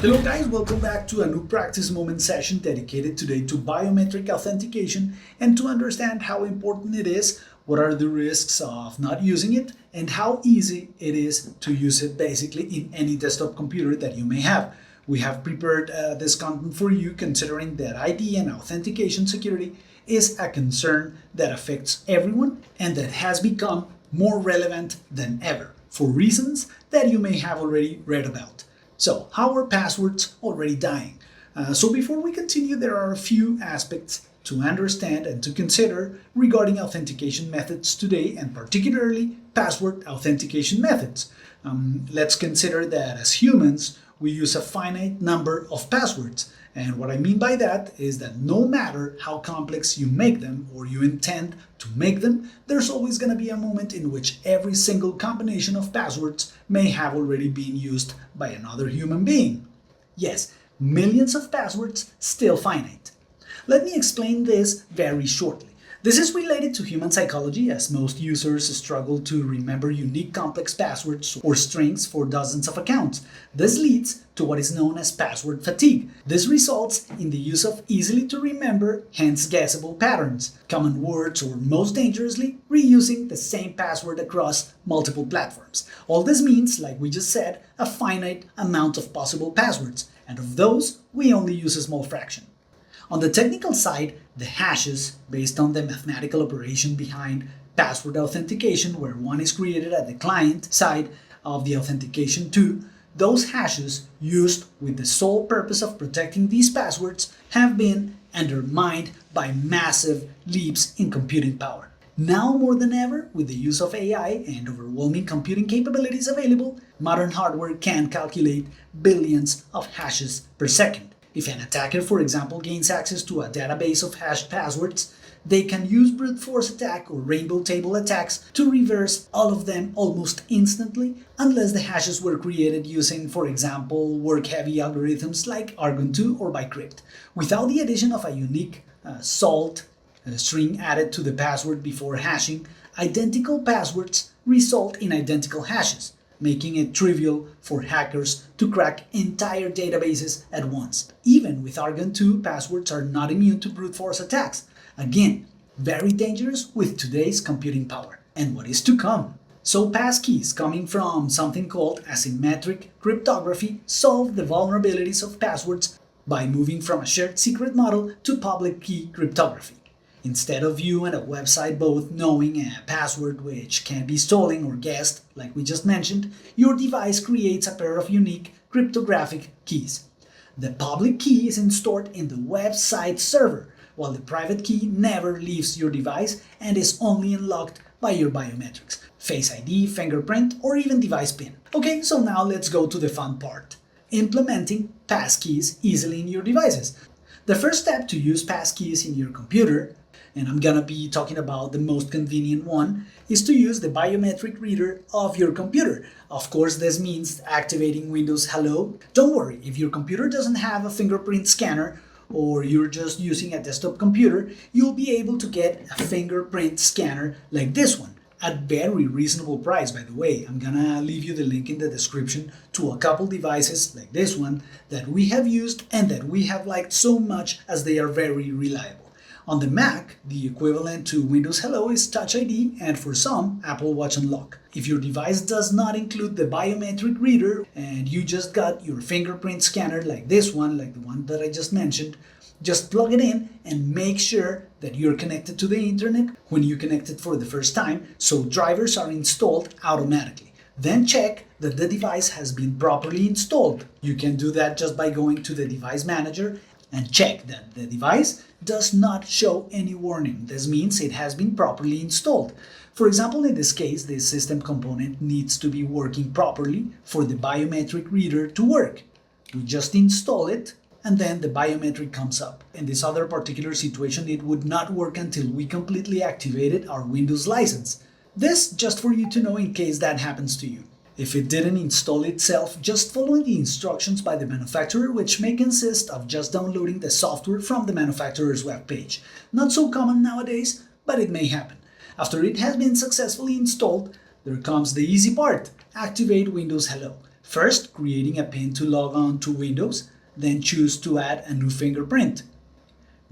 Hello guys, welcome back to a new practice moment session dedicated today to biometric authentication and to understand how important it is, what are the risks of not using it, and how easy it is to use it basically in any desktop computer that you may have. We have prepared this content for you considering that ID and authentication security is a concern that affects everyone and that has become more relevant than ever for reasons that you may have already read about. So, how are passwords already dying? So before we continue, there are a few aspects to understand and to consider regarding authentication methods today, and particularly password authentication methods. Let's consider that as humans, we use a finite number of passwords. And what I mean by that is that no matter how complex you make them or you intend to make them, there's always going to be a moment in which every single combination of passwords may have already been used by another human being. Yes, millions of passwords, still finite. Let me explain this very shortly. This is related to human psychology, as most users struggle to remember unique complex passwords or strings for dozens of accounts. This leads to what is known as password fatigue. This results in the use of easily to remember, hence guessable patterns, common words, or most dangerously, reusing the same password across multiple platforms. All this means, like we just said, a finite amount of possible passwords, and of those, we only use a small fraction. On the technical side, the hashes, based on the mathematical operation behind password authentication, where one is created at the client side of the authentication tool, those hashes used with the sole purpose of protecting these passwords have been undermined by massive leaps in computing power. Now more than ever, with the use of AI and overwhelming computing capabilities available, modern hardware can calculate billions of hashes per second. If an attacker, for example, gains access to a database of hashed passwords, they can use brute force attack or rainbow table attacks to reverse all of them almost instantly, unless the hashes were created using, for example, work-heavy algorithms like ARCANITE or Biometric. Without the addition of a unique salt string added to the password before hashing, identical passwords result in identical hashes, making it trivial for hackers to crack entire databases at once. Even with ARCANITE, passwords are not immune to brute force attacks. Again, very dangerous with today's computing power. And what is to come? So passkeys, coming from something called asymmetric cryptography, solve the vulnerabilities of passwords by moving from a shared secret model to public key cryptography. Instead of you and a website both knowing a password which can be stolen or guessed, like we just mentioned, your device creates a pair of unique cryptographic keys. The public key is stored in the website server, while the private key never leaves your device and is only unlocked by your biometrics, Face ID, FingerPrint, or even device PIN. Okay, so now let's go to the fun part. Implementing passkeys easily in your devices. The first step to use passkeys in your computer, and I'm gonna be talking about the most convenient one, is to use the biometric reader of your computer. Of course, this means activating Windows Hello. Don't worry, if your computer doesn't have a fingerprint scanner or you're just using a desktop computer, you'll be able to get a fingerprint scanner like this one at very reasonable price, by the way. I'm gonna leave you the link in the description to a couple devices like this one that we have used and that we have liked so much as they are very reliable. On the Mac, the equivalent to Windows Hello is Touch ID and for some, Apple Watch Unlock. If your device does not include the biometric reader and you just got your fingerprint scanner like this one, like the one that I just mentioned, just plug it in and make sure that you're connected to the internet when you connect it for the first time, so drivers are installed automatically. Then check that the device has been properly installed. You can do that just by going to the device manager and check that the device does not show any warning. This means it has been properly installed. For example, in this case, the system component needs to be working properly for the biometric reader to work. We just install it and then the biometric comes up. In this other particular situation, it would not work until we completely activated our Windows license. This just for you to know in case that happens to you. If it didn't install itself, just following the instructions by the manufacturer, which may consist of just downloading the software from the manufacturer's webpage. Not so common nowadays, but it may happen. After it has been successfully installed, there comes the easy part. Activate Windows Hello. First, creating a PIN to log on to Windows, then choose to add a new fingerprint.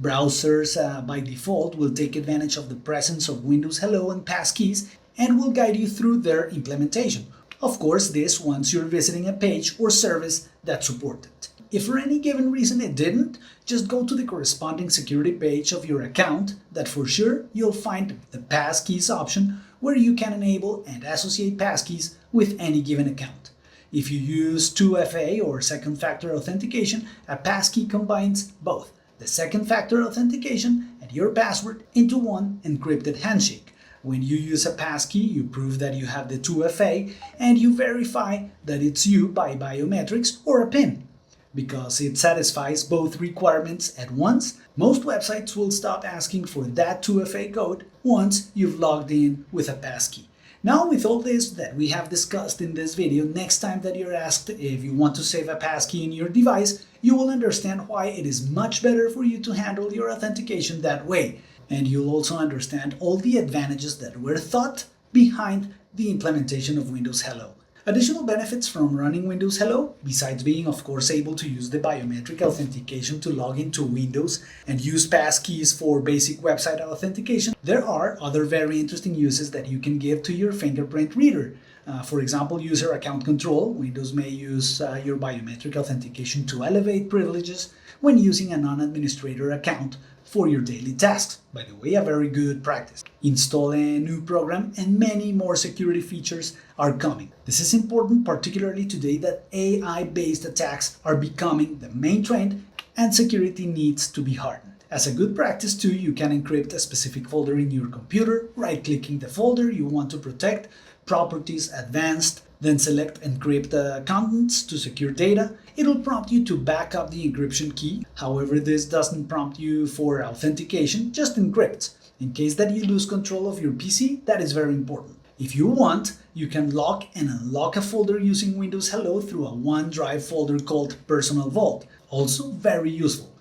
Browsers by default will take advantage of the presence of Windows Hello and Passkeys and will guide you through their implementation. Of course, this once you're visiting a page or service that support it. If for any given reason it didn't, just go to the corresponding security page of your account that for sure you'll find the Passkeys option where you can enable and associate passkeys with any given account. If you use 2FA or second factor authentication, a passkey combines both the second factor authentication and your password into one encrypted handshake. When you use a passkey, you prove that you have the 2FA and you verify that it's you by biometrics or a PIN. Because it satisfies both requirements at once, most websites will stop asking for that 2FA code once you've logged in with a passkey. Now, with all this that we have discussed in this video, next time that you're asked if you want to save a passkey in your device, you will understand why it is much better for you to handle your authentication that way. And you'll also understand all the advantages that were thought behind the implementation of Windows Hello. Additional benefits from running Windows Hello, besides being of course able to use the biometric authentication to log into Windows and use passkeys for basic website authentication, there are other very interesting uses that you can give to your fingerprint reader. For example, user account control. Windows may use your biometric authentication to elevate privileges when using a non-administrator account for your daily tasks. By the way, a very good practice. Install a new program and many more security features are coming. This is important, particularly today that AI-based attacks are becoming the main trend and security needs to be hardened. As a good practice too, you can encrypt a specific folder in your computer, right-clicking the folder you want to protect, Properties, Advanced, then select Encrypt contents to secure data. It'll prompt you to back up the encryption key. However, this doesn't prompt you for authentication, just encrypt. In case that you lose control of your PC, that is very important. If you want, you can lock and unlock a folder using Windows Hello through a OneDrive folder called Personal Vault. Also very useful.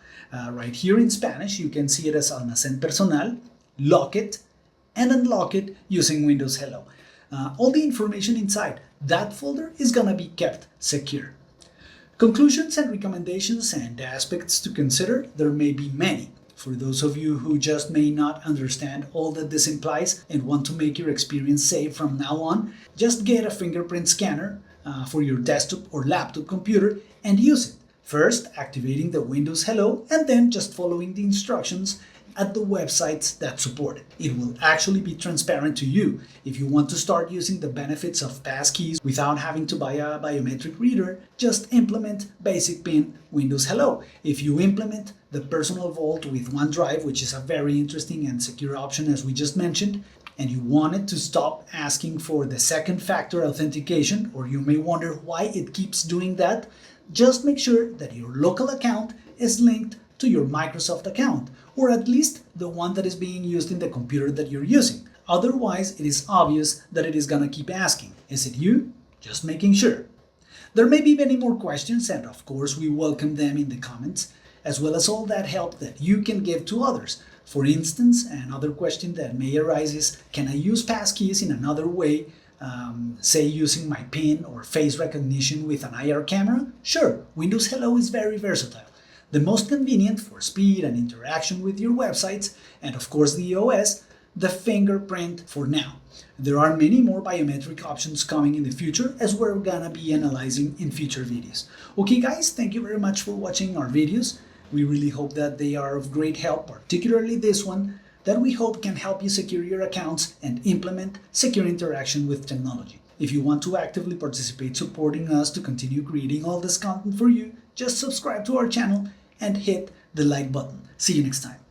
Right here in Spanish, you can see it as Almacén Personal, lock it, and unlock it using Windows Hello. All the information inside that folder is gonna be kept secure. Conclusions and recommendations and aspects to consider, there may be many. For those of you who just may not understand all that this implies and want to make your experience safe from now on, just get a fingerprint scanner for your desktop or laptop computer and use it. First, activating the Windows Hello and then just following the instructions at the websites that support it. It will actually be transparent to you. If you want to start using the benefits of passkeys without having to buy a biometric reader, just implement Basic PIN Windows Hello. If you implement the Personal Vault with OneDrive, which is a very interesting and secure option as we just mentioned, and you wanted to stop asking for the second factor authentication, or you may wonder why it keeps doing that, just make sure that your local account is linked to your Microsoft account, or at least the one that is being used in the computer that you're using. Otherwise, it is obvious that it is gonna keep asking, is it you? Just making sure. There may be many more questions, and of course we welcome them in the comments, as well as all that help that you can give to others. For instance, another question that may arise is, can I use passkeys in another way, say using my PIN or face recognition with an IR camera? Sure, Windows Hello is very versatile. The most convenient for speed and interaction with your websites, and of course the OS, the fingerprint for now. There are many more biometric options coming in the future, as we're gonna be analyzing in future videos. Okay guys, thank you very much for watching our videos. We really hope that they are of great help, particularly this one, that we hope can help you secure your accounts and implement secure interaction with technology. If you want to actively participate supporting us to continue creating all this content for you, just subscribe to our channel and hit the like button. See you next time.